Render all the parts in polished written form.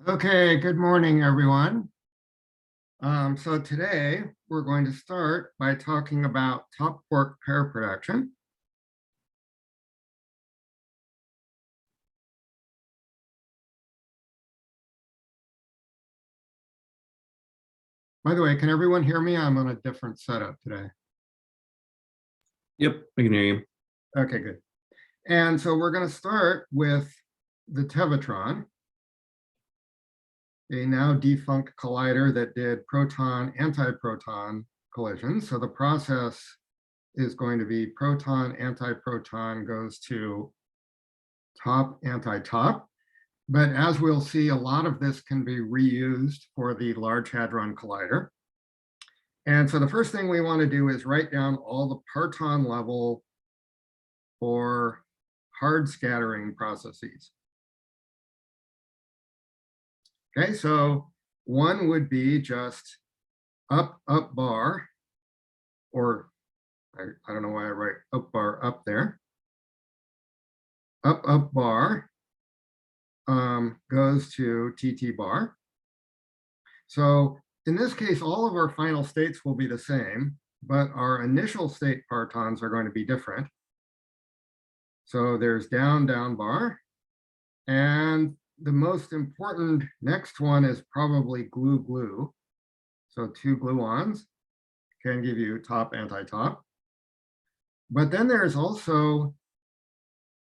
Okay, good morning, everyone. So today we're going to start by talking about top quark pair production. By the way, can everyone hear me? I'm on a different setup today. Yep, I can hear you. Okay, good. And so we're going to start with the Tevatron, a now defunct collider that did proton-antiproton collisions. So the process is going to be proton-antiproton goes to top anti-top. But as we'll see, a lot of this can be reused for the Large Hadron Collider. And so the first thing we want to do is write down all the parton level or hard scattering processes. Okay, so one would be just up bar, or I don't know why I write up bar up there. Up bar goes to TT bar. So in this case, all of our final states will be the same, but our initial state partons are going to be different. So there's down bar. And the most important next one is probably glue. So two gluons can give you top anti-top. But then there's also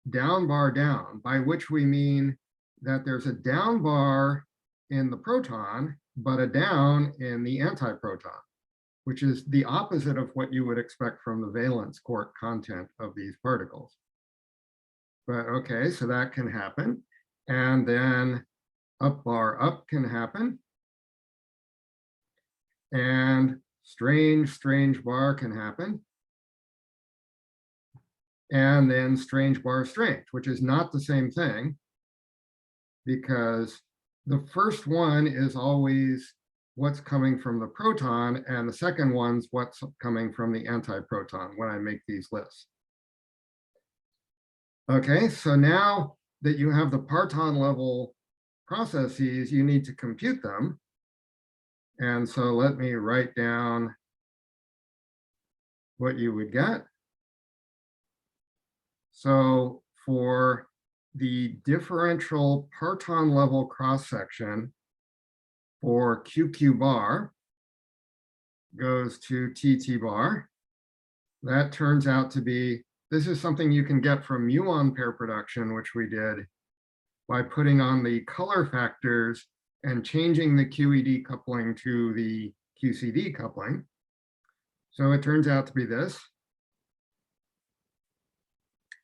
down bar down, by which we mean that there's a down bar in the proton, but a down in the antiproton, which is the opposite of what you would expect from the valence quark content of these particles. But okay, so that can happen. And then up bar up can happen. And strange bar can happen. And then strange bar strange, which is not the same thing, because the first one is always what's coming from the proton, and the second one's what's coming from the antiproton when I make these lists. Okay, so now that you have the parton level processes, you need to compute them. And so let me write down what you would get. So for the differential parton level cross section for QQ bar goes to TT bar. That turns out to be, this is something you can get from muon pair production, which we did by putting on the color factors and changing the QED coupling to the QCD coupling. So it turns out to be this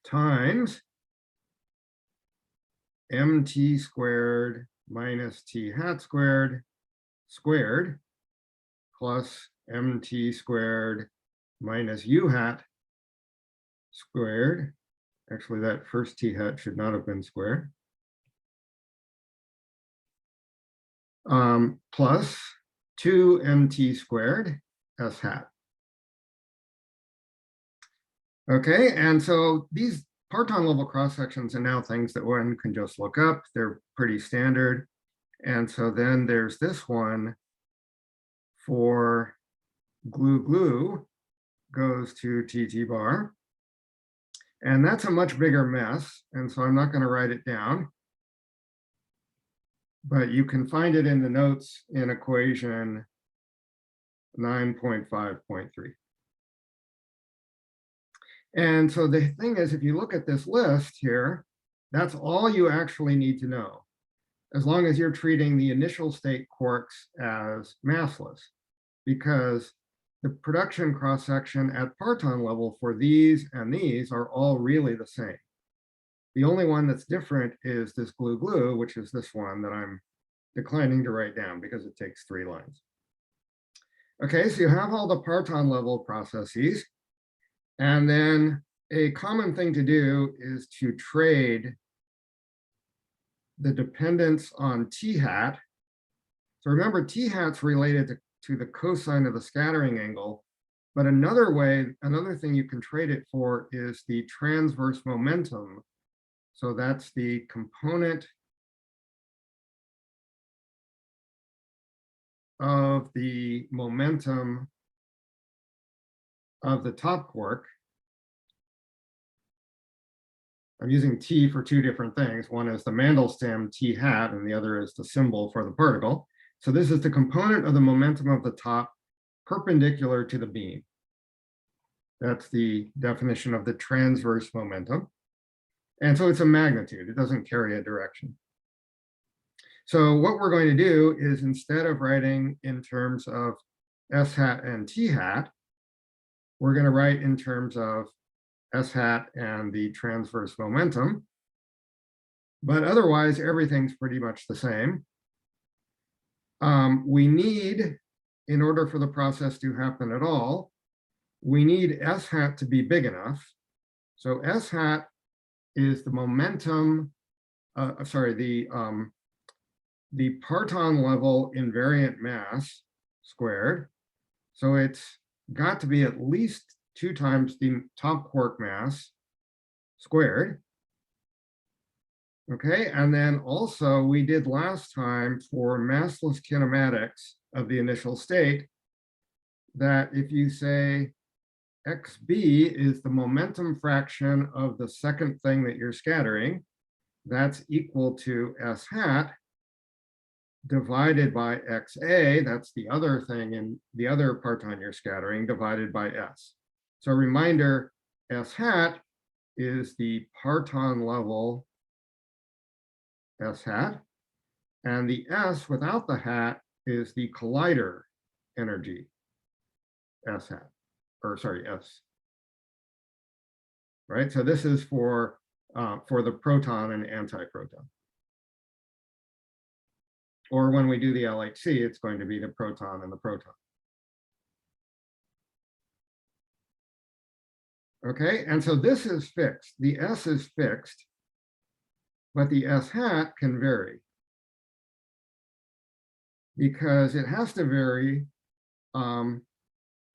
times MT squared minus T hat squared plus MT squared minus U hat squared. Actually, that first T hat should not have been squared. Plus 2MT squared S hat. Okay, and so these parton level cross sections are now things that one can just look up. They're pretty standard. And so then there's this one for glue goes to TT bar. And that's a much bigger mess. And so I'm not going to write it down. But you can find it in the notes in equation 9.5.3. And so the thing is, if you look at this list here, that's all you actually need to know, as long as you're treating the initial state quarks as massless, because the production cross-section at parton level for these and these are all really the same. The only one that's different is this glue, which is this one that I'm declining to write down because it takes 3 lines. Okay, so you have all the parton level processes. And then a common thing to do is to trade the dependence on T hat. So remember, T hat's related to the cosine of the scattering angle. But another thing you can trade it for is the transverse momentum. So that's the component of the momentum of the top quark. I'm using T for two different things. One is the Mandelstam T hat, and the other is the symbol for the particle. So this is the component of the momentum of the top perpendicular to the beam. That's the definition of the transverse momentum. And so it's a magnitude. It doesn't carry a direction. So what we're going to do is, instead of writing in terms of S hat and T hat, we're going to write in terms of S hat and the transverse momentum. But otherwise, everything's pretty much the same. We need, in order for the process to happen at all, we need S hat to be big enough. So S hat is the momentum, the parton level invariant mass squared. So it's got to be at least 2 times the top quark mass squared. Okay, and then also we did last time for massless kinematics of the initial state that if you say xb is the momentum fraction of the second thing that you're scattering, that's equal to S hat divided by xa, that's the other thing in the other parton you're scattering, divided by S. So reminder, S hat is the parton level S hat, and the S without the hat is the collider energy S hat, or sorry, S. Right, so this is for the proton and antiproton. Or when we do the LHC, it's going to be the proton and the proton. Okay, and so this is fixed. The S is fixed, but the S hat can vary, because it has to vary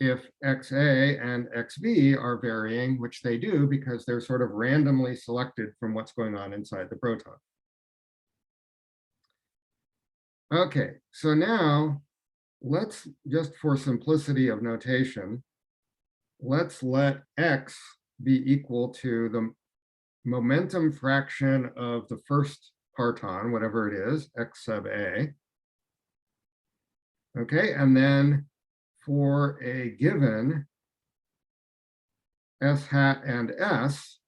if XA and XB are varying, which they do because they're sort of randomly selected from what's going on inside the proton. Okay, so now let's, just for simplicity of notation, let's let X be equal to the momentum fraction of the first parton, whatever it is, X sub A. Okay, and then for a given S hat and S,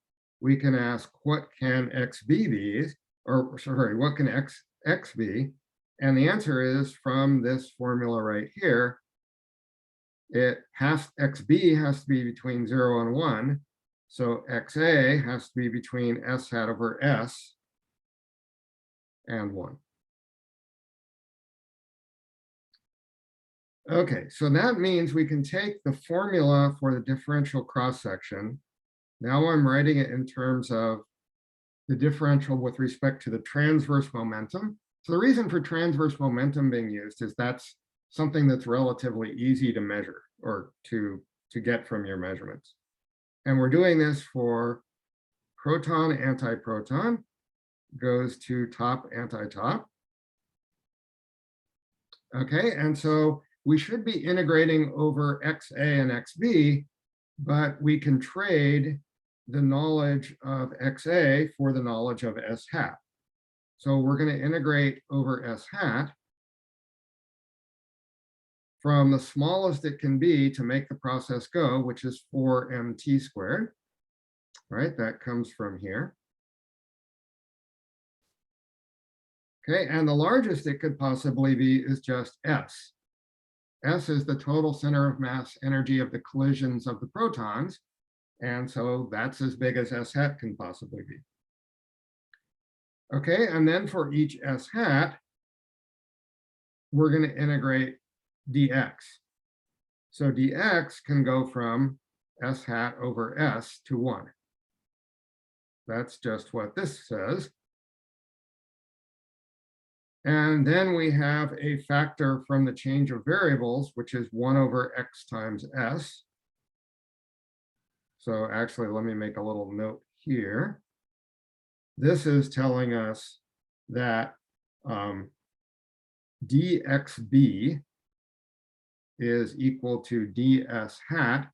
we can ask what can XB be, or sorry, what can X be? And the answer is, from this formula right here, XB has to be between 0 and 1. So XA has to be between S hat over S and 1. Okay, so that means we can take the formula for the differential cross-section. Now I'm writing it in terms of the differential with respect to the transverse momentum. So the reason for transverse momentum being used is that's something that's relatively easy to measure, or to get from your measurements. And we're doing this for proton, antiproton, goes to top, anti-top. Okay, and so we should be integrating over XA and XB, but we can trade the knowledge of XA for the knowledge of S hat. So we're going to integrate over S hat from the smallest it can be to make the process go, which is 4mt squared. Right, that comes from here. Okay, and the largest it could possibly be is just S. S is the total center of mass energy of the collisions of the protons, and so that's as big as S hat can possibly be. Okay, and then for each S hat, we're going to integrate dx. So dx can go from S hat over S to 1. That's just what this says. And then we have a factor from the change of variables, which is 1 over x times s. So actually, let me make a little note here. This is telling us that dxb is equal to ds hat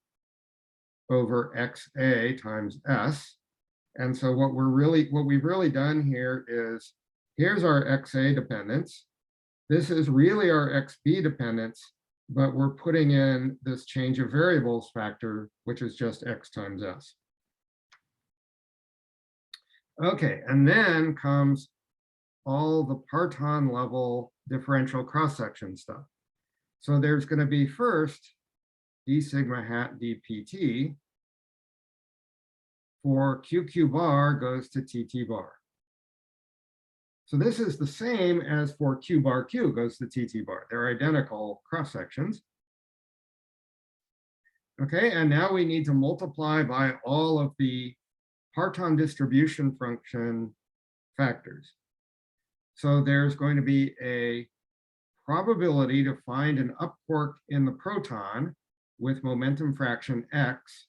over xa times s. And so what we've really done here is, here's our xa dependence. This is really our xb dependence, but we're putting in this change of variables factor, which is just x times s. Okay, and then comes all the parton level differential cross-section stuff. So there's going to be first d sigma hat dpt for QQ bar goes to TT bar. So this is the same as for Q bar Q goes to TT bar. They're identical cross sections. Okay, and now we need to multiply by all of the parton distribution function factors. So there's going to be a probability to find an up quark in the proton with momentum fraction x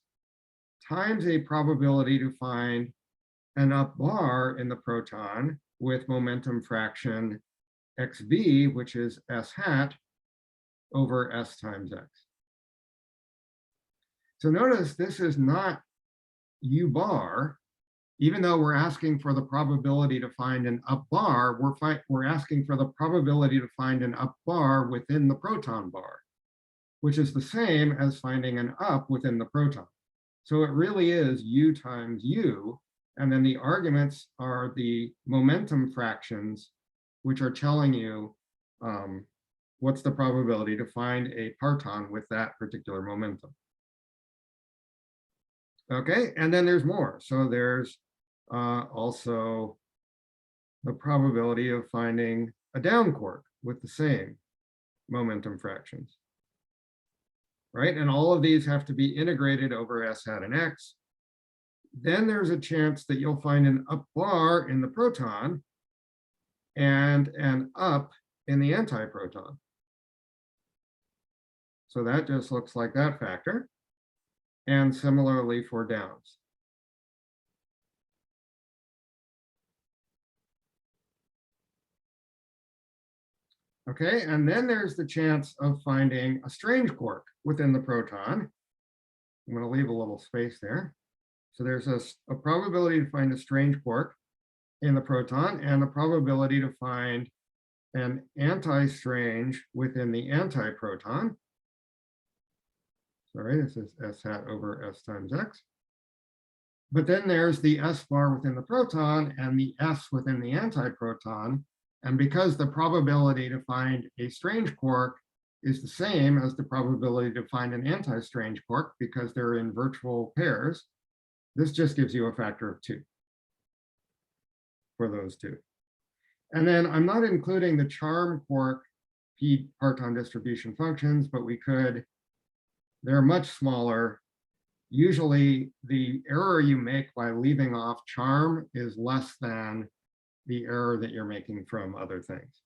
times a probability to find an up bar in the proton with momentum fraction xb, which is s hat over s times x. So notice this is not u bar. Even though we're asking for the probability to find an up bar, we're asking for the probability to find an up bar within the proton bar, which is the same as finding an up within the proton. So it really is u times u, and then the arguments are the momentum fractions, which are telling you what's the probability to find a parton with that particular momentum. Okay, and then there's more. So there's also the probability of finding a down quark with the same momentum fractions, right? And all of these have to be integrated over s hat and x. Then there's a chance that you'll find an up bar in the proton and an up in the antiproton. So that just looks like that factor. And similarly for downs. Okay, and then there's the chance of finding a strange quark within the proton. I'm going to leave a little space there. So there's a probability to find a strange quark in the proton and the probability to find an anti-strange within the antiproton. Sorry, this is s hat over s times x. But then there's the s bar within the proton and the s within the antiproton. And because the probability to find a strange quark is the same as the probability to find an anti-strange quark because they're in virtual pairs, this just gives you a factor of 2 for those two. And then I'm not including the charm quark p parton distribution functions, but we could. They're much smaller. Usually the error you make by leaving off charm is less than the error that you're making from other things.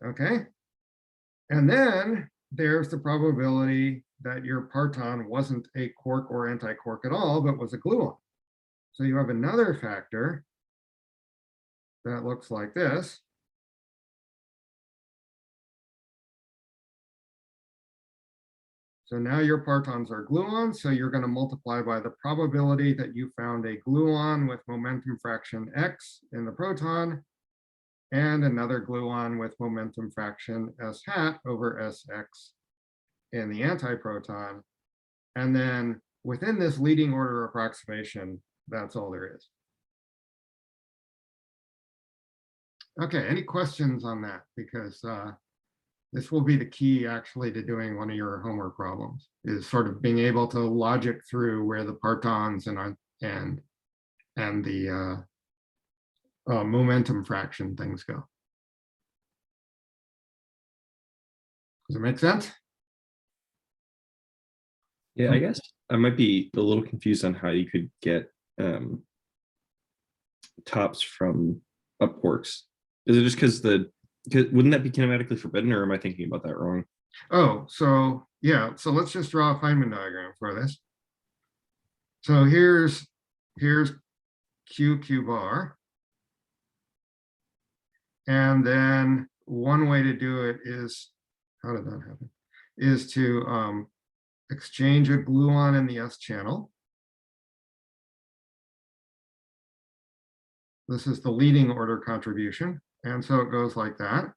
Okay. And then there's the probability that your parton wasn't a quark or anti-quark at all, but was a gluon. So you have another factor that looks like this. So now your partons are gluons, so you're going to multiply by the probability that you found a gluon with momentum fraction x in the proton, and another gluon with momentum fraction s hat over sx in the antiproton. And then within this leading order approximation, that's all there is. Okay, any questions on that? Because this will be the key actually to doing one of your homework problems, is sort of being able to logic through where the partons and the momentum fraction things go. Does it make sense? Yeah, I guess I might be a little confused on how you could get tops from up quarks. Is it just because wouldn't that be kinematically forbidden, or am I thinking about that wrong? Oh, so yeah, so let's just draw a Feynman diagram for this. So here's Q bar. And then one way to do it is how did that happen? Is to exchange a gluon in the S channel. This is the leading order contribution. And so it goes like that.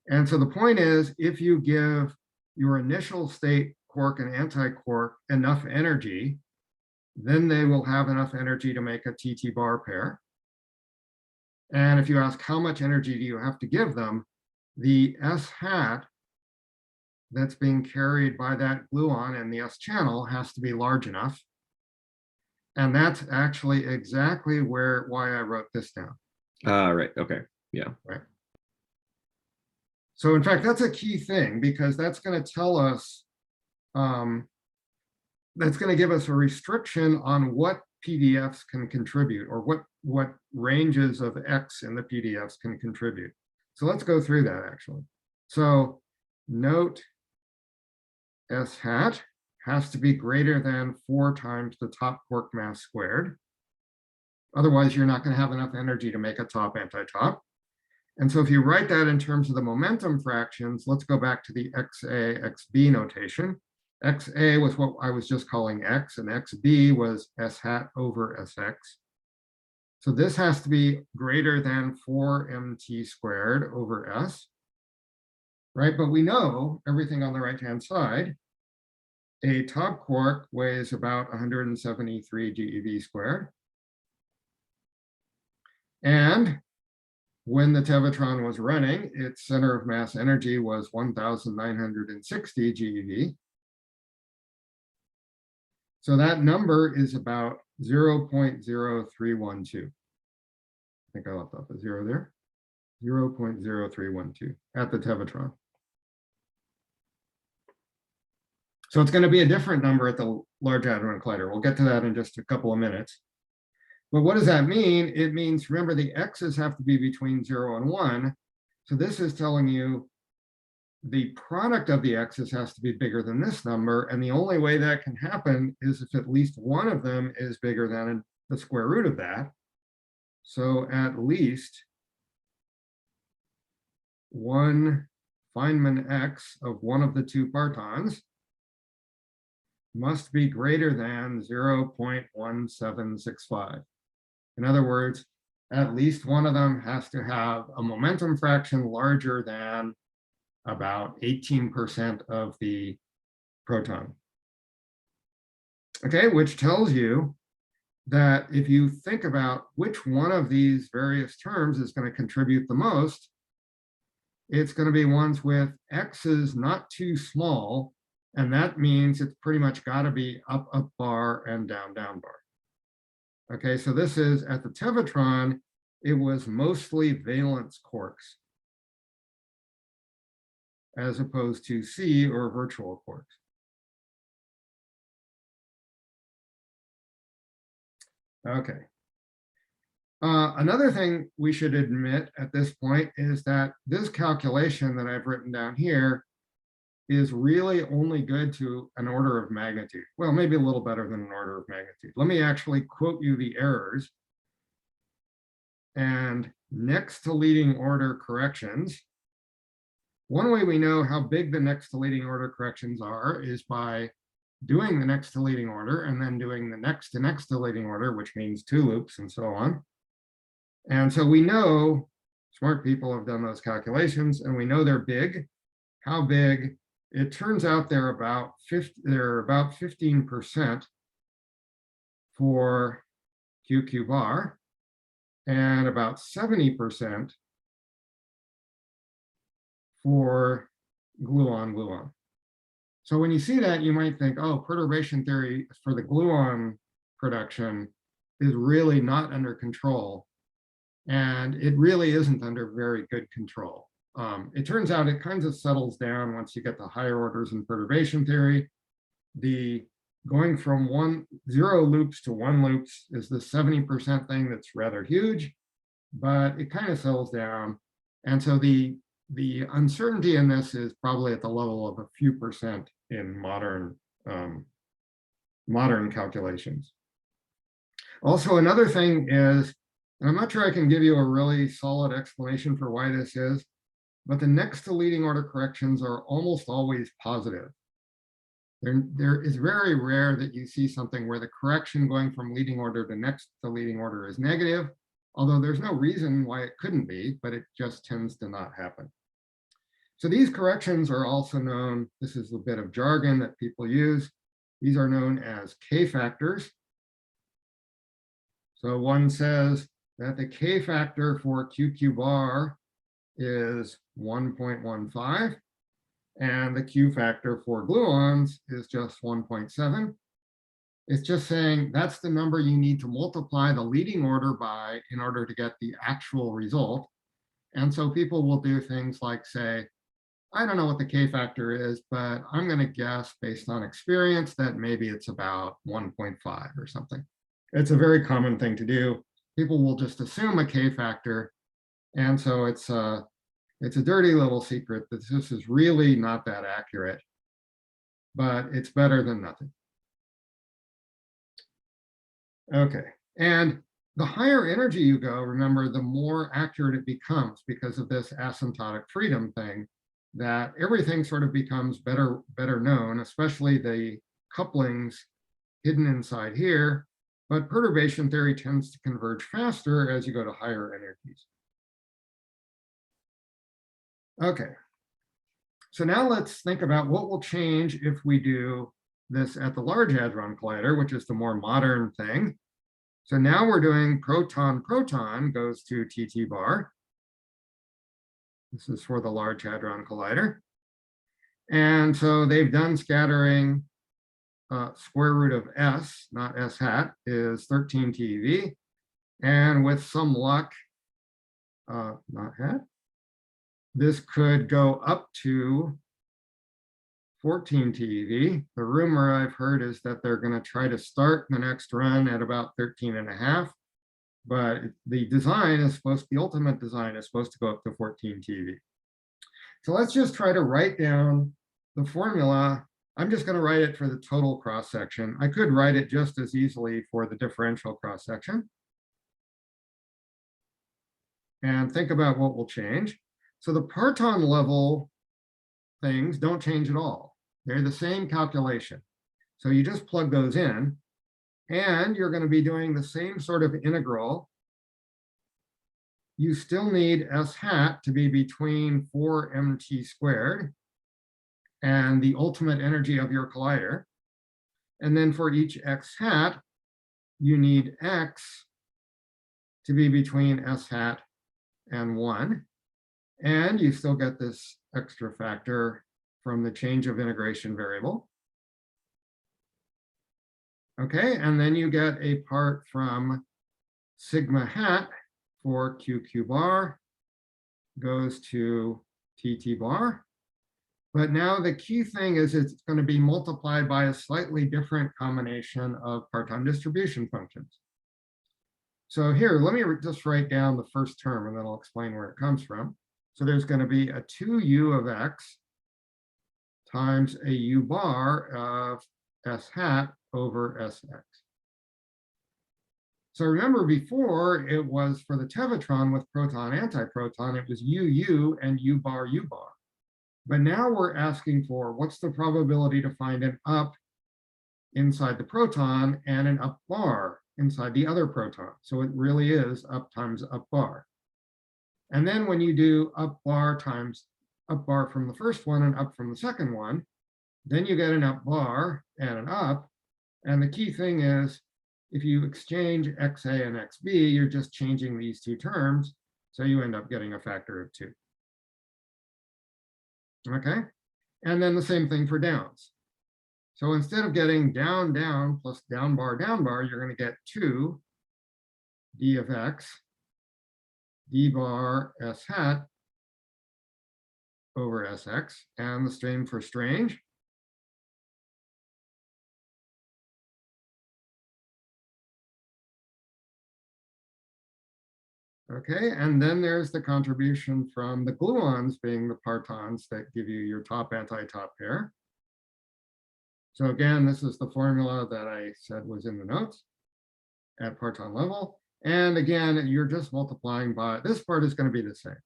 And so the point is, if you give your initial state quark and anti-quark enough energy, then they will have enough energy to make a TT bar pair. And if you ask how much energy do you have to give them, the S hat that's being carried by that gluon in the S channel has to be large enough. And that's actually exactly why I wrote this down. Right. Okay. Yeah. Right. So in fact, that's a key thing, because that's going to tell us, that's going to give us a restriction on what PDFs can contribute, or what ranges of X in the PDFs can contribute. So let's go through that actually. So note S hat has to be greater than 4 times the top quark mass squared. Otherwise, you're not going to have enough energy to make a top anti-top. And so if you write that in terms of the momentum fractions, let's go back to the XA, XB notation. XA was what I was just calling X, and XB was S hat over SX. So this has to be greater than 4mt squared over S, right? But we know everything on the right-hand side. A top quark weighs about 173 GeV squared. And when the Tevatron was running, its center of mass energy was 1,960 GeV. So that number is about 0.0312. I think I left off a 0 there. 0.0312 at the Tevatron. So it's going to be a different number at the Large Hadron Collider. We'll get to that in just a couple of minutes. But what does that mean? It means, remember, the X's have to be between 0 and 1. So this is telling you the product of the X's has to be bigger than this number. And the only way that can happen is if at least one of them is bigger than the square root of that. So at least one Feynman X of one of the 2 partons must be greater than 0.1765. In other words, at least one of them has to have a momentum fraction larger than about 18% of the proton. Okay, which tells you that if you think about which one of these various terms is going to contribute the most, it's going to be ones with X's not too small. And that means it's pretty much got to be up, up bar and down, down bar. Okay, so this is at the Tevatron, it was mostly valence quarks as opposed to C or virtual quarks. Okay. Another thing we should admit at this point is that this calculation that I've written down here is really only good to an order of magnitude. Well, maybe a little better than an order of magnitude. Let me actually quote you the errors. And next to leading order corrections, one way we know how big the next to leading order corrections are is by doing the next to leading order and then doing the next to leading order, which means 2 loops and so on. And so we know, smart people have done those calculations, and we know they're big. How big? It turns out they're about 15% for QQ bar and about 70% for gluon. So when you see that, you might think, oh, perturbation theory for the gluon production is really not under control. And it really isn't under very good control. It turns out it kind of settles down once you get the higher orders in perturbation theory. The going from 0 loops to 1 loops is the 70% thing that's rather huge, but it kind of settles down. And so the uncertainty in this is probably at the level of a few percent in modern calculations. Also, another thing is, and I'm not sure I can give you a really solid explanation for why this is, but the next to leading order corrections are almost always positive. There is very rare that you see something where the correction going from leading order to next to leading order is negative, although there's no reason why it couldn't be, but it just tends to not happen. So these corrections are also known, this is a bit of jargon that people use, these are known as K-factors. So one says that the K-factor for QQ bar is 1.15, and the Q factor for gluons is just 1.7. It's just saying that's the number you need to multiply the leading order by in order to get the actual result. And so people will do things like say, I don't know what the K factor is, but I'm going to guess based on experience that maybe it's about 1.5 or something. It's a very common thing to do. People will just assume a K factor. And so it's a dirty little secret that this is really not that accurate, but it's better than nothing. Okay, and the higher energy you go, remember, the more accurate it becomes because of this asymptotic freedom thing, that everything sort of becomes better known, especially the couplings hidden inside here. But perturbation theory tends to converge faster as you go to higher energies. Okay, so now let's think about what will change if we do this at the Large Hadron Collider, which is the more modern thing. So now we're doing proton-proton goes to TT bar. This is for the Large Hadron Collider. And so they've done scattering, square root of S, not S hat, is 13 TeV. And with some luck, not hat, this could go up to 14 TeV. The rumor I've heard is that they're going to try to start the next run at about 13.5, but the design is supposed, the ultimate design is supposed to go up to 14 TeV. So let's just try to write down the formula. I'm just going to write it for the total cross section. I could write it just as easily for the differential cross section. And think about what will change. So the parton level things don't change at all. They're the same calculation. So you just plug those in, and you're going to be doing the same sort of integral. You still need S hat to be between 4mt squared and the ultimate energy of your collider. And then for each x hat, you need x to be between S hat and 1. And you still get this extra factor from the change of integration variable. Okay, and then you get a part from sigma hat for QQ bar goes to TT bar. But now the key thing is it's going to be multiplied by a slightly different combination of parton distribution functions. So here, let me just write down the first term and then I'll explain where it comes from. So there's going to be a 2u of x times a u bar of S hat over Sx. So remember before it was for the Tevatron with proton antiproton, it was UU and U bar. But now we're asking for what's the probability to find an up inside the proton and an up bar inside the other proton. So it really is up times up bar. And then when you do up bar times up bar from the first one and up from the second one, then you get an up bar and an up. And the key thing is, if you exchange XA and XB, you're just changing these two terms. So you end up getting a factor of 2. Okay, and then the same thing for downs. So instead of getting down, down plus down bar, you're going to get 2 d of x d bar S hat over Sx, and the same for strange. Okay, and then there's the contribution from the gluons being the partons that give you your top anti-top pair. So again, this is the formula that I said was in the notes at parton level. And again, you're just multiplying by, this part is going to be the same.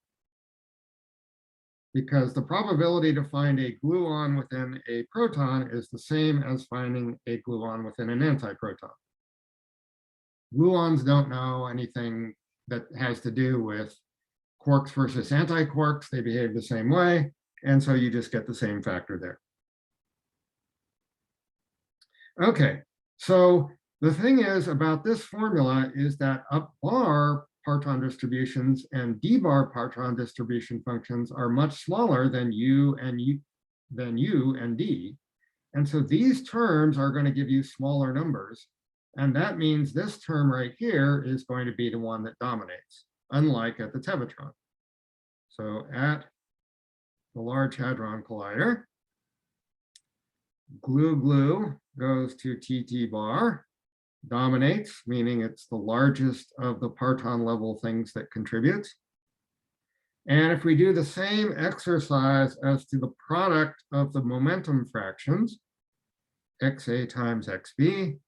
because the probability to find a gluon within a proton is the same as finding a gluon within an antiproton. Gluons don't know anything that has to do with quarks versus antiquarks. They behave the same way, and so you just get the same factor there. Okay, so the thing is about this formula is that up bar parton distributions and d bar parton distribution functions are much smaller than u and d. And so these terms are going to give you smaller numbers. And that means this term right here is going to be the one that dominates, unlike at the tevatron. So at the Large Hadron Collider, GLU goes to TT bar, dominates, meaning it's the largest of the parton level things that contributes. And if we do the same exercise as to the product of the momentum fractions, XA times XB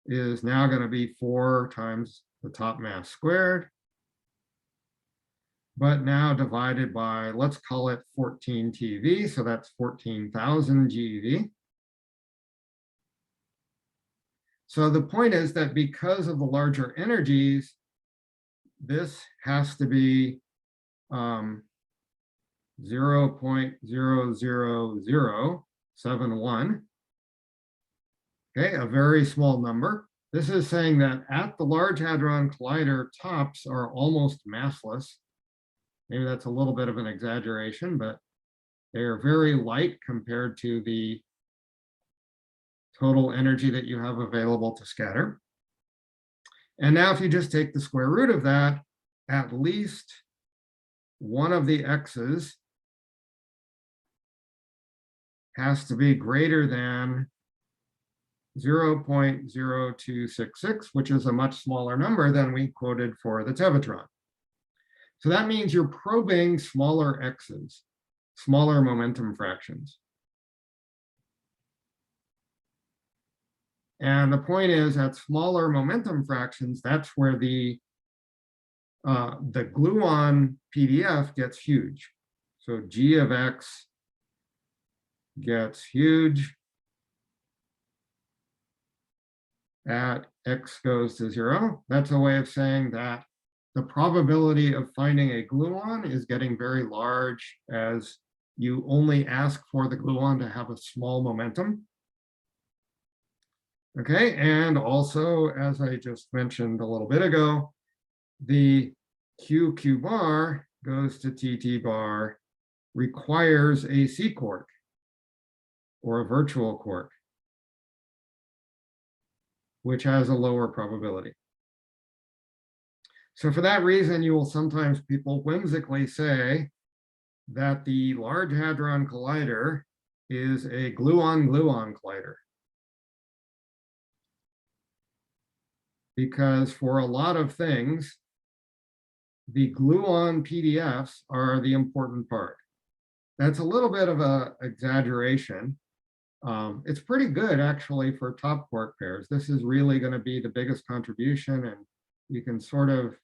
is now going to be 4 times the top mass squared, but now divided by, let's call it 14 TeV, so that's 14,000 GeV. So the point is that because of the larger energies, this has to be 0.00071. Okay, a very small number. This is saying that at the Large Hadron Collider, tops are almost massless. Maybe that's a little bit of an exaggeration, but they are very light compared to the total energy that you have available to scatter. And now if you just take the square root of that, at least one of the x's has to be greater than 0.0266, which is a much smaller number than we quoted for the tevatron. So that means you're probing smaller x's, smaller momentum fractions. And the point is, at smaller momentum fractions, that's where the gluon PDF gets huge. So G of X gets huge at X goes to 0. That's a way of saying that the probability of finding a gluon is getting very large as you only ask for the gluon to have a small momentum. Okay, and also, as I just mentioned a little bit ago, the QQ bar goes to TT bar requires a C quark or a virtual quark, which has a lower probability. So for that reason, you will sometimes people whimsically say that the Large Hadron Collider is a gluon-gluon collider. Because for a lot of things, the gluon PDFs are the important part. That's a little bit of an exaggeration. It's pretty good actually for top quark pairs. This is really going to be the biggest contribution, and you can sort of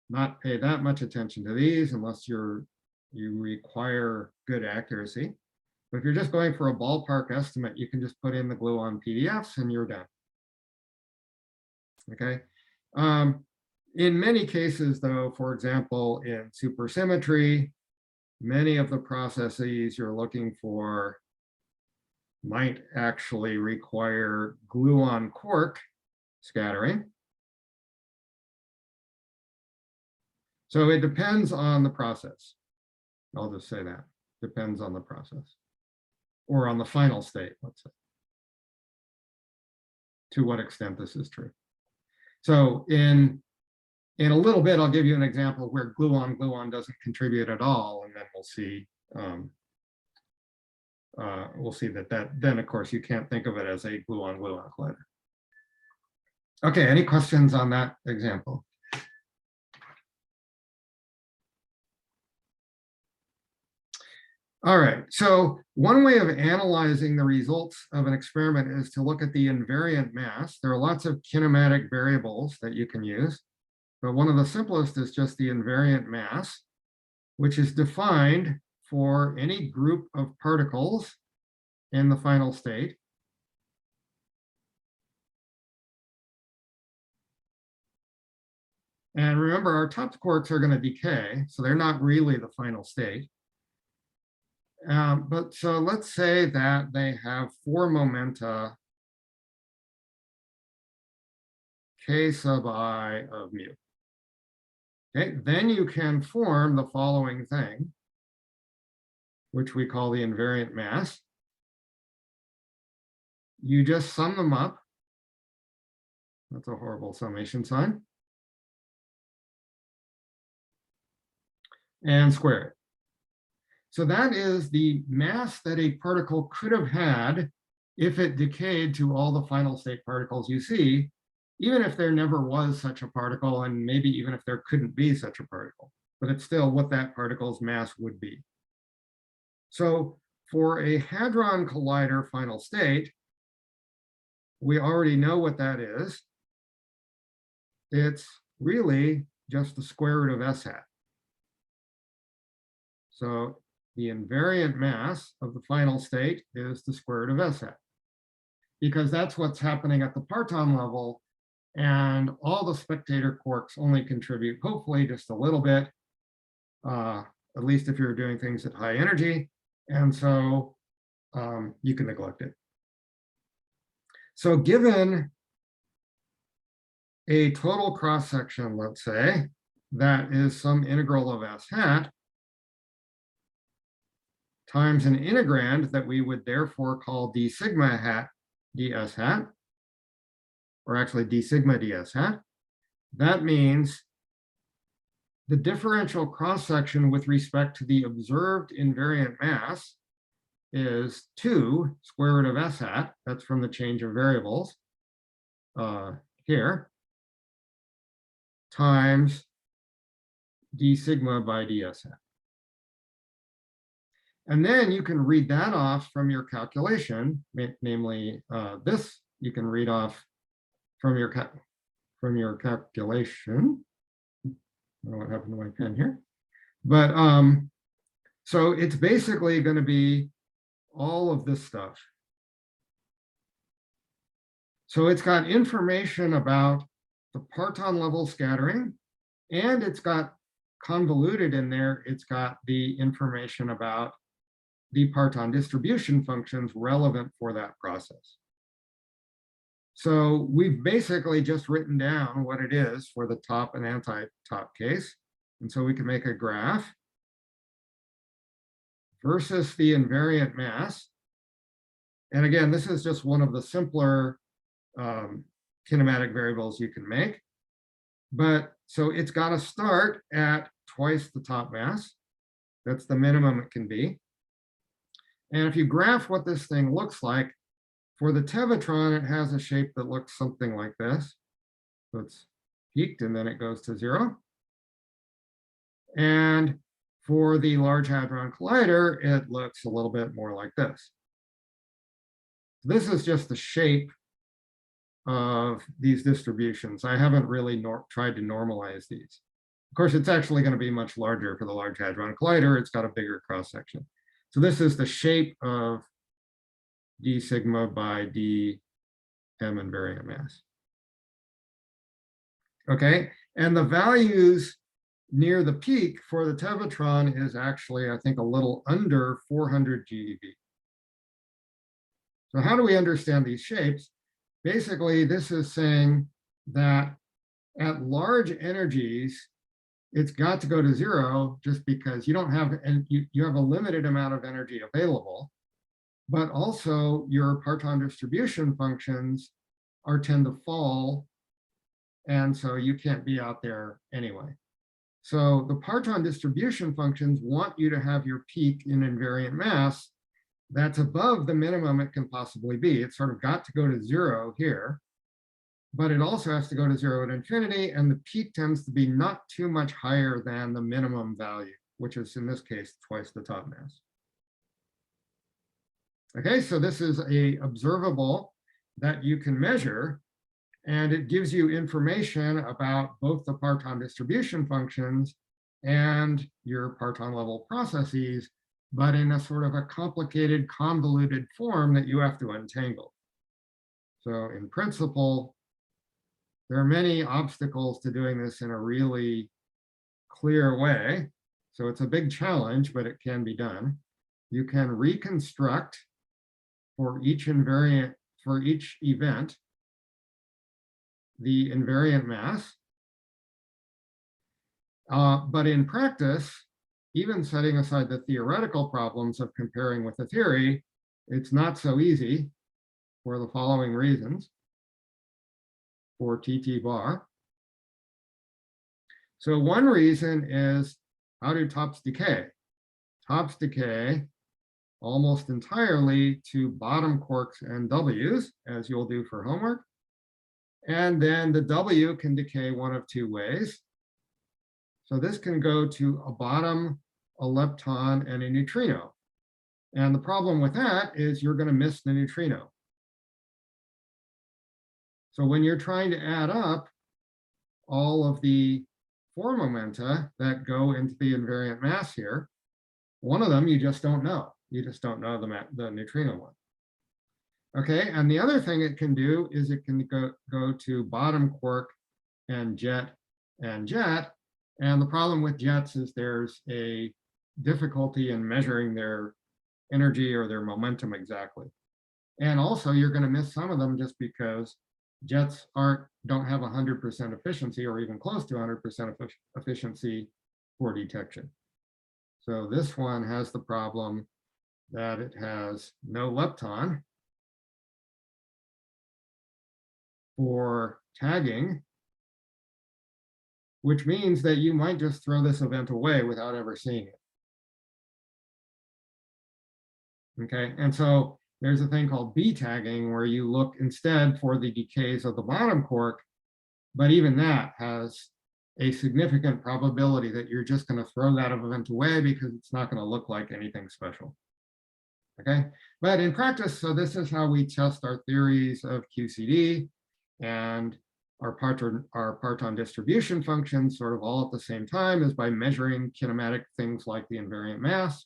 not pay that much attention to these unless you require good accuracy. But if you're just going for a ballpark estimate, you can just put in the gluon PDFs and you're done. Okay. In many cases, though, for example, in supersymmetry, many of the processes you're looking for might actually require gluon quark scattering. So it depends on the process. I'll just say that. Depends on the process. Or on the final state, let's say. To what extent this is true. So in a little bit, I'll give you an example where gluon doesn't contribute at all, and then we'll see that then of course you can't think of it as a gluon collider. Okay, any questions on that example? All right, so one way of analyzing the results of an experiment is to look at the invariant mass. There are lots of kinematic variables that you can use, but one of the simplest is just the invariant mass, which is defined for any group of particles in the final state. And remember, our top quarks are going to decay, so they're not really the final state. But so let's say that they have 4 momenta k sub I of mu. Okay, then you can form the following thing, which we call the invariant mass. You just sum them up. That's a horrible summation sign. And square it. So that is the mass that a particle could have had if it decayed to all the final state particles you see, even if there never was such a particle, and maybe even if there couldn't be such a particle, but it's still what that particle's mass would be. So for a hadron collider final state, we already know what that is. It's really just the square root of s hat. So the invariant mass of the final state is the square root of s hat, because that's what's happening at the parton level, and all the spectator quarks only contribute, hopefully, just a little bit, at least if you're doing things at high energy, and so you can neglect it. So given a total cross-section, let's say, that is some integral of s hat, times an integrand that we would therefore call d sigma hat ds hat, or actually d sigma ds hat. That means the differential cross-section with respect to the observed invariant mass is 2 square root of s hat, that's from the change of variables here, times d sigma by ds hat. And then you can read that off from your calculation, namely this you can read off from your calculation. I don't know what happened to my pen here. But so it's basically going to be all of this stuff. So it's got information about the parton level scattering, and it's got convoluted in there, it's got the information about the parton distribution functions relevant for that process. So we've basically just written down what it is for the top and anti-top case. And so we can make a graph versus the invariant mass. And again, this is just one of the simpler kinematic variables you can make. But so it's got to start at twice the top mass. That's the minimum it can be. And if you graph what this thing looks like, for the tevatron, it has a shape that looks something like this. So it's peaked and then it goes to 0. And for the Large Hadron Collider, it looks a little bit more like this. This is just the shape of these distributions. I haven't really tried to normalize these. Of course, it's actually going to be much larger for the Large Hadron Collider. It's got a bigger cross-section. So this is the shape of d sigma by d m invariant mass. Okay, and the values near the peak for the tevatron is actually, I think, a little under 400 GeV. So how do we understand these shapes? Basically, this is saying that at large energies, it's got to go to 0 just because you don't have, and you have a limited amount of energy available, but also your parton distribution functions tend to fall, and so you can't be out there anyway. So the parton distribution functions want you to have your peak in invariant mass that's above the minimum it can possibly be. It's sort of got to go to 0 here, but it also has to go to 0 at infinity, and the peak tends to be not too much higher than the minimum value, which is in this case twice the top mass. Okay, so this is a observable that you can measure, and it gives you information about both the parton distribution functions and your parton level processes but in a sort of a complicated, convoluted form that you have to untangle. So in principle, there are many obstacles to doing this in a really clear way. So it's a big challenge, but it can be done. You can reconstruct for each invariant, for each event, the invariant mass. But in practice, even setting aside the theoretical problems of comparing with the theory, it's not so easy for the following reasons for TT bar. So one reason is, how do tops decay? Tops decay almost entirely to bottom quarks and W's, as you'll do for homework. And then the W can decay one of two ways. So this can go to a bottom, a lepton, and a neutrino. And the problem with that is you're going to miss the neutrino. So when you're trying to add up all of the 4 momenta that go into the invariant mass here, one of them you just don't know. You just don't know the neutrino one. Okay, and the other thing it can do is it can go to bottom quark and jet and jet. And the problem with jets is there's a difficulty in measuring their energy or their momentum exactly. And also you're going to miss some of them just because jets don't have 100% efficiency or even close to 100% efficiency for detection. So this one has the problem that it has no lepton for tagging, which means that you might just throw this event away without ever seeing it. Okay, and so there's a thing called B tagging where you look instead for the decays of the bottom quark, but even that has a significant probability that you're just going to throw that event away because it's not going to look like anything special. Okay, but in practice, so this is how we test our theories of QCD and our parton distribution functions sort of all at the same time, is by measuring kinematic things like the invariant mass.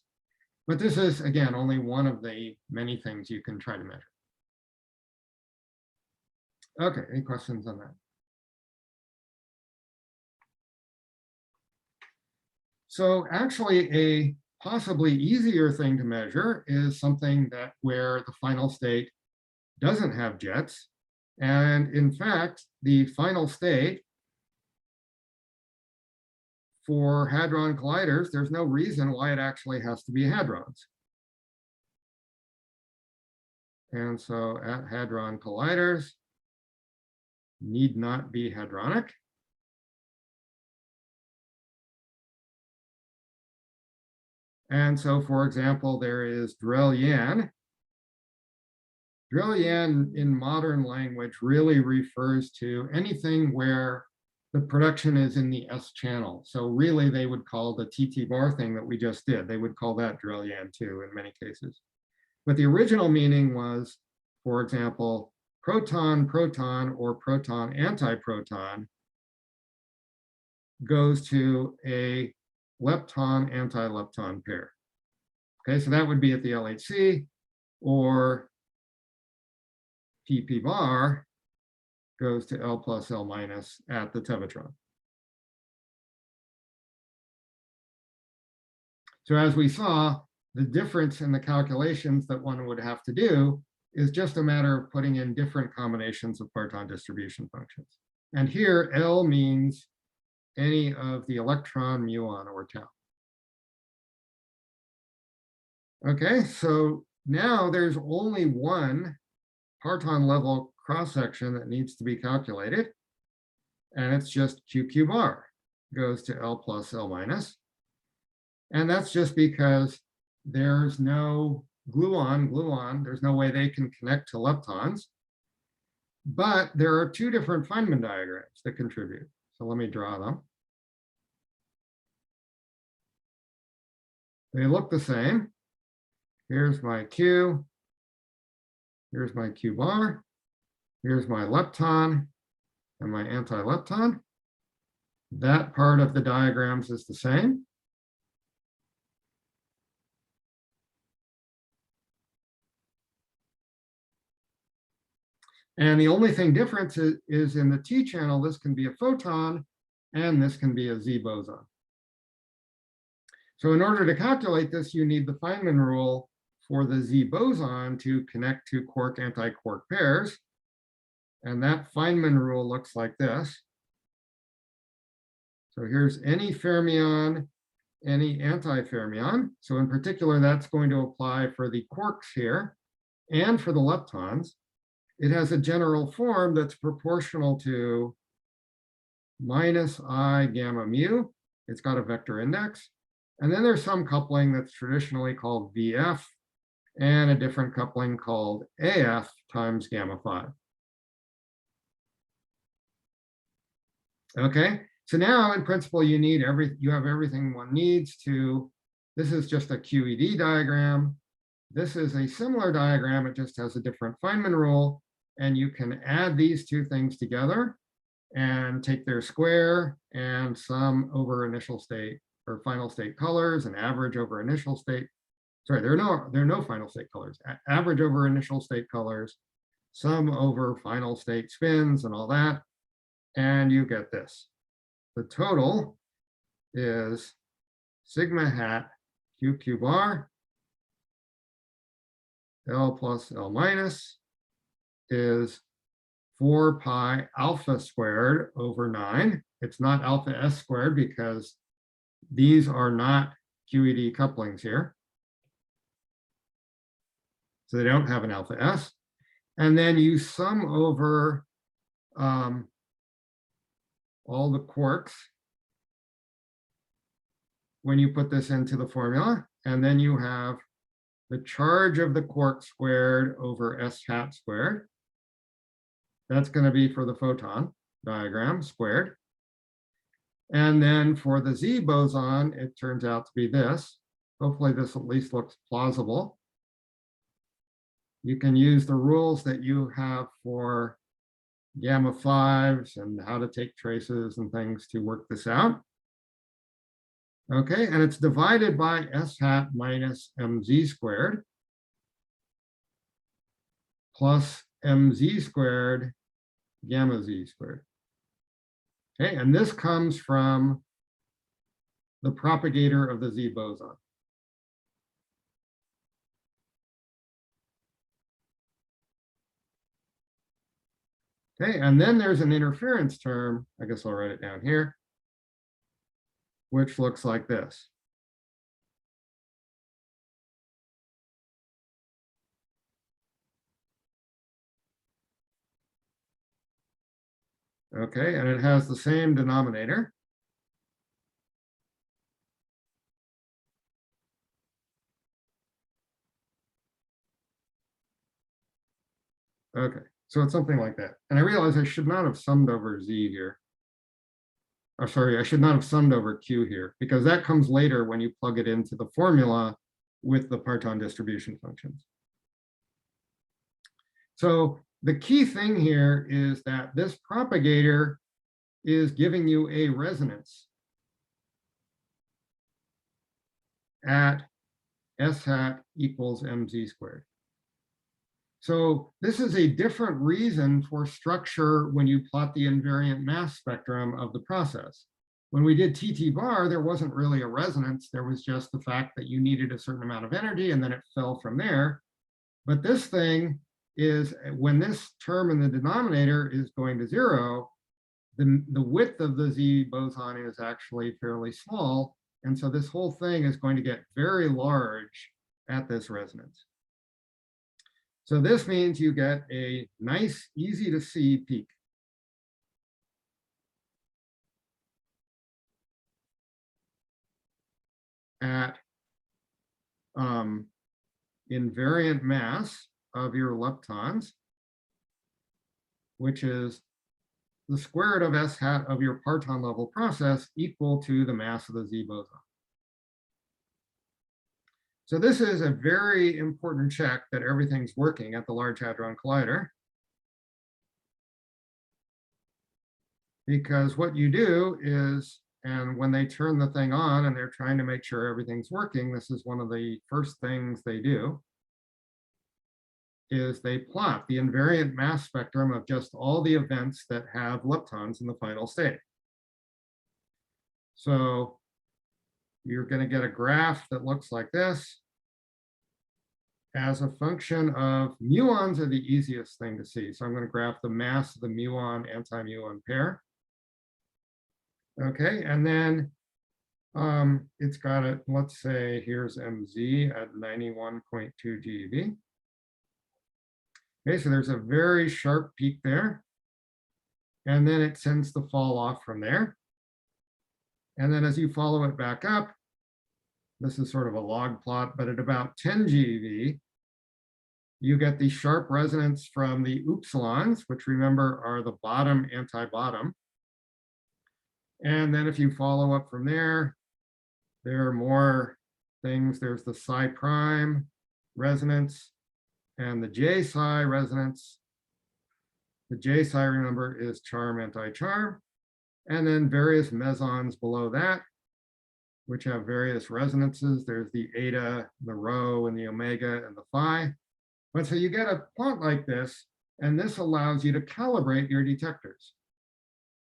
But this is, again, only one of the many things you can try to measure. Okay, any questions on that? So actually a possibly easier thing to measure is something that where the final state doesn't have jets. And in fact, the final state for hadron colliders, there's no reason why it actually has to be hadrons. And so at hadron colliders need not be hadronic. And so, for example, there is Drell-Yan. Drell-Yan in modern language really refers to anything where the production is in the S channel. So really they would call the TT bar thing that we just did, they would call that Drell-Yan too in many cases. But the original meaning was, for example, proton, proton, or proton, antiproton goes to a lepton, anti-lepton pair. Okay, so that would be at the LHC, or PP bar goes to L plus L minus at the tevatron. So as we saw, the difference in the calculations that one would have to do is just a matter of putting in different combinations of parton distribution functions. And here L means any of the electron, muon, or tau. Okay, so now there's only one parton level cross-section that needs to be calculated, and it's just QQ bar goes to L plus L minus. And that's just because there's no gluon, there's no way they can connect to leptons. But there are two different Feynman diagrams that contribute. So let me draw them. They look the same. Here's my Q. Here's my Q bar. Here's my lepton and my anti-lepton. That part of the diagrams is the same. And the only thing different is in the T channel, this can be a photon and this can be a Z boson. So in order to calculate this, you need the Feynman rule for the Z boson to connect to quark anti-quark pairs. And that Feynman rule looks like this. So here's any fermion, any anti-fermion. So in particular, that's going to apply for the quarks here and for the leptons. It has a general form that's proportional to minus I gamma mu. It's got a vector index. And then there's some coupling that's traditionally called VF and a different coupling called AF times gamma 5. Okay, so now in principle, you have everything one needs to, this is just a QED diagram. This is a similar diagram, it just has a different Feynman rule. And you can add these two things together and take their square and sum over initial state or final state colors and average over initial state. Sorry, there are no final state colors. Average over initial state colors, sum over final state spins and all that. And you get this. The total is sigma hat q bar L plus L minus is 4 pi alpha squared over 9. It's not alpha s squared because these are not QED couplings here. So they don't have an alpha s. And then you sum over all the quarks when you put this into the formula. And then you have the charge of the quark squared over s hat squared. That's going to be for the photon diagram squared. And then for the Z boson, it turns out to be this. Hopefully this at least looks plausible. You can use the rules that you have for gamma 5s and how to take traces and things to work this out. Okay, and it's divided by s hat minus mz squared plus mz squared gamma z squared. Okay, and this comes from the propagator of the Z boson. Okay, and then there's an interference term, I guess I'll write it down here, which looks like this. Okay, and it has the same denominator. Okay, so it's something like that. And I realize I should not have summed over Z here. Or sorry, I should not have summed over Q here because that comes later when you plug it into the formula with the parton distribution functions. So the key thing here is that this propagator is giving you a resonance at s hat equals mz squared. So this is a different reason for structure when you plot the invariant mass spectrum of the process. When we did TT bar, there wasn't really a resonance. There was just the fact that you needed a certain amount of energy and then it fell from there. But this thing is when this term in the denominator is going to 0, the width of the Z boson is actually fairly small. And so this whole thing is going to get very large at this resonance. So this means you get a nice, easy to see peak. At invariant mass of your leptons, which is the square root of s hat of your parton level process equal to the mass of the Z boson. So this is a very important check that everything's working at the Large Hadron Collider. Because what you do is, and when they turn the thing on and they're trying to make sure everything's working, this is one of the first things they do. is they plot the invariant mass spectrum of just all the events that have leptons in the final state. So you're going to get a graph that looks like this. As a function of muons are the easiest thing to see. So I'm going to graph the mass of the muon anti-muon pair. Okay, and then it's got it, let's say here's MZ at 91.2 GeV. Okay, so there's a very sharp peak there. And then it tends to fall off from there. And then as you follow it back up, this is sort of a log plot, but at about 10 GeV, you get the sharp resonance from the upsilons, which remember are the bottom anti-bottom. And then if you follow up from there, there are more things. There's the psi prime resonance and the J psi resonance. The J psi, remember, is charm anti-charm. And then various mesons below that, which have various resonances. There's the eta, the rho, and the omega, and the phi. But so you get a plot like this, and this allows you to calibrate your detectors.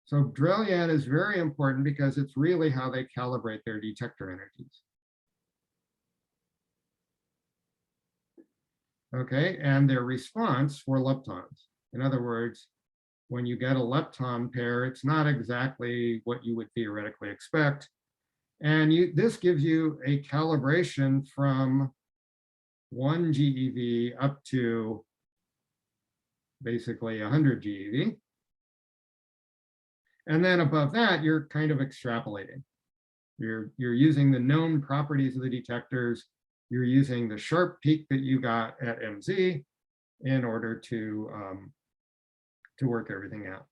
So Brilliant is very important because it's really how they calibrate their detector energies. Okay, and their response for leptons. In other words, when you get a lepton pair, it's not exactly what you would theoretically expect. And this gives you a calibration from 1 GeV up to basically 100 GeV. And then above that, you're kind of extrapolating. You're using the known properties of the detectors. You're using the sharp peak that you got at MZ in order to work everything out.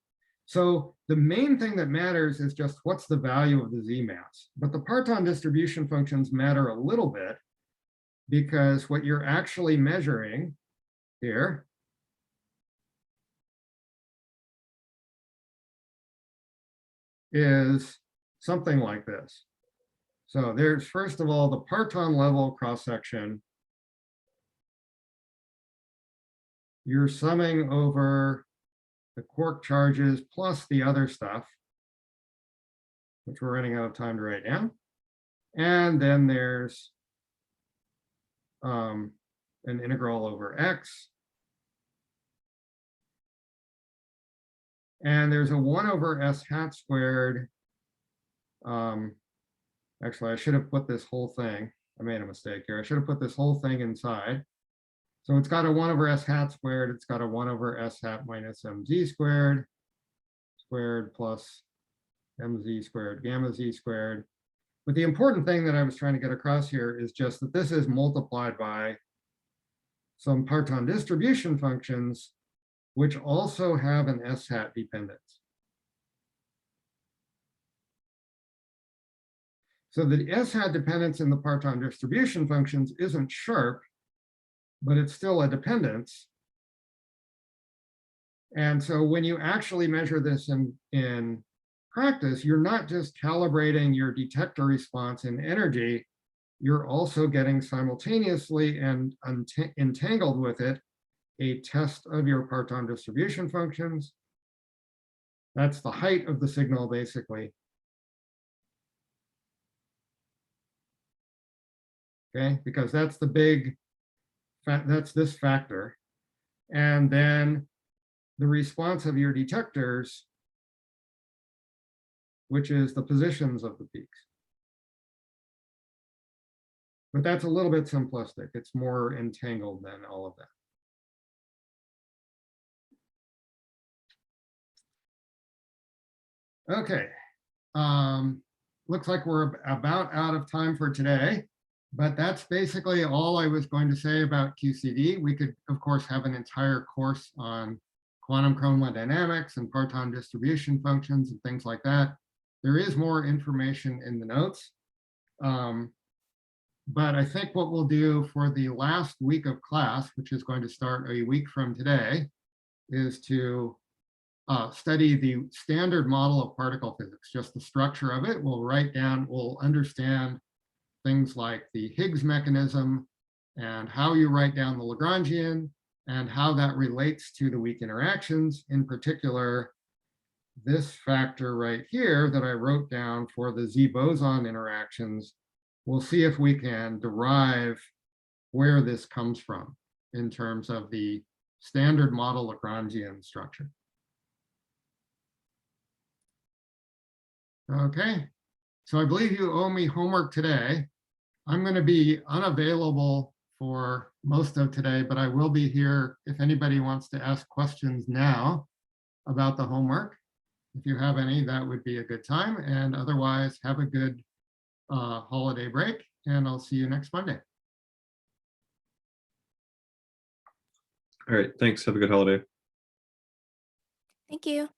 So the main thing that matters is just what's the value of the Z mass. But the parton distribution functions matter a little bit because what you're actually measuring here is something like this. So there's, first of all, the parton level cross-section. You're summing over the quark charges plus the other stuff, which we're running out of time to write down. And then there's an integral over X. And there's a 1 over S hat squared. Actually, I should have put this whole thing. I made a mistake here. I should have put this whole thing inside. So it's got a 1 over S hat squared. It's got a 1 over S hat minus MZ squared plus MZ squared gamma Z squared. But the important thing that I was trying to get across here is just that this is multiplied by some parton distribution functions, which also have an S hat dependence. So the S hat dependence in the parton distribution functions isn't sharp, but it's still a dependence. And so when you actually measure this in practice, you're not just calibrating your detector response in energy, you're also getting simultaneously and entangled with it a test of your parton distribution functions. That's the height of the signal, basically. Okay, because that's the big, that's this factor. And then the response of your detectors, which is the positions of the peaks. But that's a little bit simplistic. It's more entangled than all of that. Okay, looks like we're about out of time for today, but that's basically all I was going to say about QCD. We could, of course, have an entire course on quantum chromodynamics and parton distribution functions and things like that. There is more information in the notes. But I think what we'll do for the last week of class, which is going to start a week from today, is to study the standard model of particle physics, just the structure of it. We'll write down, we'll understand things like the Higgs mechanism and how you write down the Lagrangian and how that relates to the weak interactions, in particular, this factor right here that I wrote down for the Z boson interactions. We'll see if we can derive where this comes from in terms of the standard model Lagrangian structure. Okay, so I believe you owe me homework today. I'm going to be unavailable for most of today, but I will be here if anybody wants to ask questions now about the homework. If you have any, that would be a good time. And otherwise, have a good holiday break, and I'll see you next Monday. All right, thanks. Have a good holiday. Thank you.